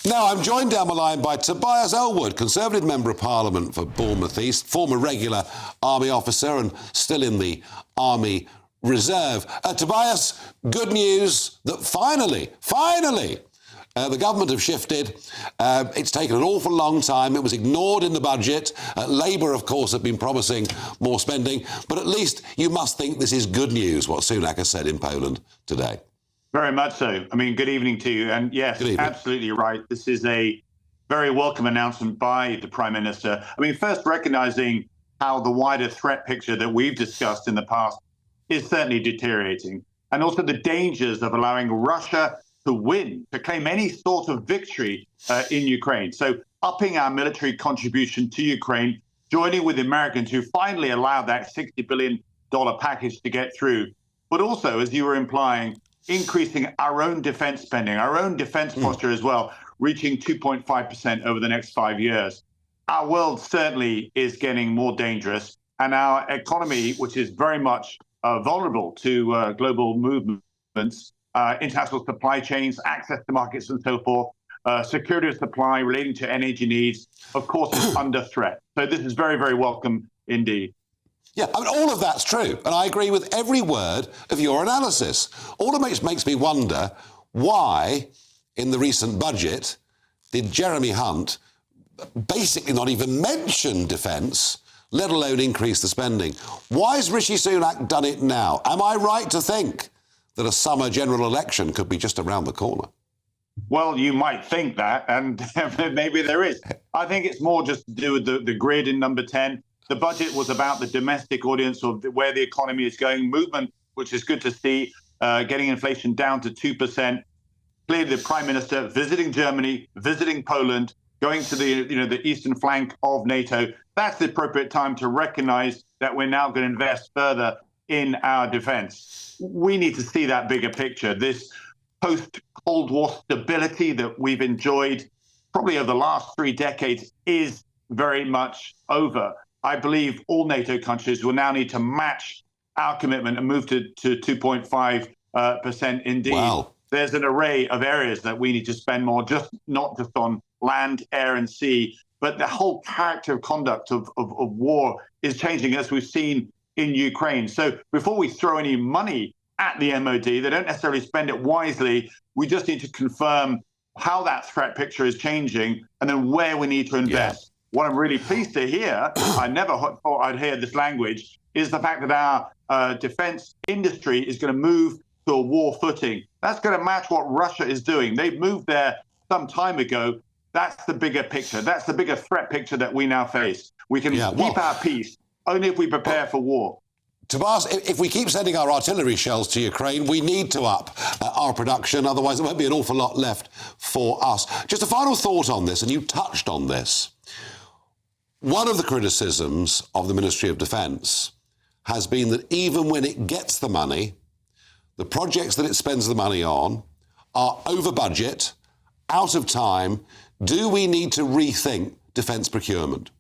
Now, I'm joined down the line by Tobias Ellwood, Conservative Member of Parliament for Bournemouth East, former regular Army officer and still in the Army Reserve. Tobias, good news that finally, the government have shifted. It's taken an awful long time. It was ignored in the budget. Labour, of course, have been promising more spending. But at least you must think this is good news, what Sunak has said in Poland today. Very much so. I mean, good evening to you. And yes, absolutely right. This is a very welcome announcement by the Prime Minister. I mean, first recognising how the wider threat picture that we've discussed in the past is certainly deteriorating. And also the dangers of allowing Russia to win, to claim any sort of victory in Ukraine. So upping our military contribution to Ukraine, joining with the Americans who finally allowed that $60 billion package to get through. But also, as you were implying, increasing our own defense spending, our own defense posture as well, reaching 2.5% over the next 5 years. Our world certainly is getting more dangerous, and our economy, which is very much vulnerable to global movements, international supply chains, access to markets and so forth, security of supply relating to energy needs, of course, is under threat. So this is very, very welcome indeed. Yeah, I mean, all of that's true, and I agree with every word of your analysis. All it makes me wonder why, in the recent budget, did Jeremy Hunt basically not even mention defence, let alone increase the spending? Why has Rishi Sunak done it now? Am I right to think that a summer general election could be just around the corner? Well, you might think that, and maybe there is. I think it's more just to do with the grid in number 10. The budget was about the domestic audience of where the economy is going, movement, which is good to see, getting inflation down to 2%. Clearly, the Prime Minister visiting Germany, visiting Poland, going to the eastern flank of NATO. That's the appropriate time to recognise that we're now going to invest further in our defence. We need to see that bigger picture. This post-Cold War stability that we've enjoyed probably over the last 3 decades is very much over. I believe all NATO countries will now need to match our commitment and move to 2.5% indeed. Wow. There's an array of areas that we need to spend more, not just on land, air and sea, but the whole character of conduct of war is changing, as we've seen in Ukraine. So before we throw any money at the MOD, they don't necessarily spend it wisely. We just need to confirm how that threat picture is changing and then where we need to invest. Yeah. What I'm really pleased to hear, I never thought I'd hear this language, is the fact that our defense industry is going to move to a war footing. That's going to match what Russia is doing. They've moved there some time ago. That's the bigger picture. That's the bigger threat picture that we now face. We can keep our peace only if we prepare for war. Tobias, if we keep sending our artillery shells to Ukraine, we need to up our production. Otherwise, there won't be an awful lot left for us. Just a final thought on this, and you touched on this. One of the criticisms of the Ministry of Defence has been that even when it gets the money, the projects that it spends the money on are over budget, out of time. Do we need to rethink defence procurement?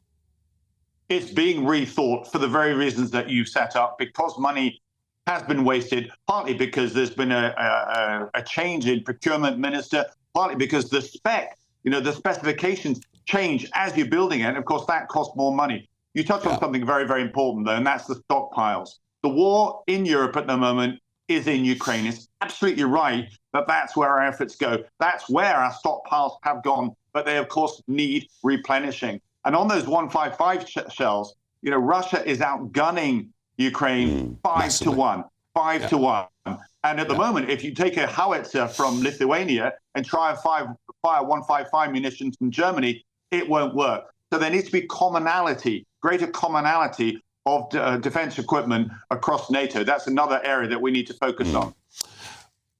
It's being rethought for the very reasons that you set up, because money has been wasted, partly because there's been a change in procurement minister, partly because the specifications change as you're building it. And of course, that costs more money. You touched on something very, very important, though, and that's the stockpiles. The war in Europe at the moment is in Ukraine. It's absolutely right that that's where our efforts go. That's where our stockpiles have gone, but they, of course, need replenishing. And on those 155 shells, Russia is outgunning Ukraine 5-1. And at the moment, if you take a howitzer from Lithuania and try and fire 155 munitions from Germany, it won't work. So there needs to be greater commonality of defense equipment across NATO. That's another area that we need to focus on.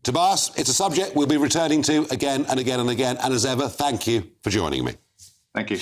Tobias, it's a subject we'll be returning to again and again and again. And as ever, thank you for joining me. Thank you.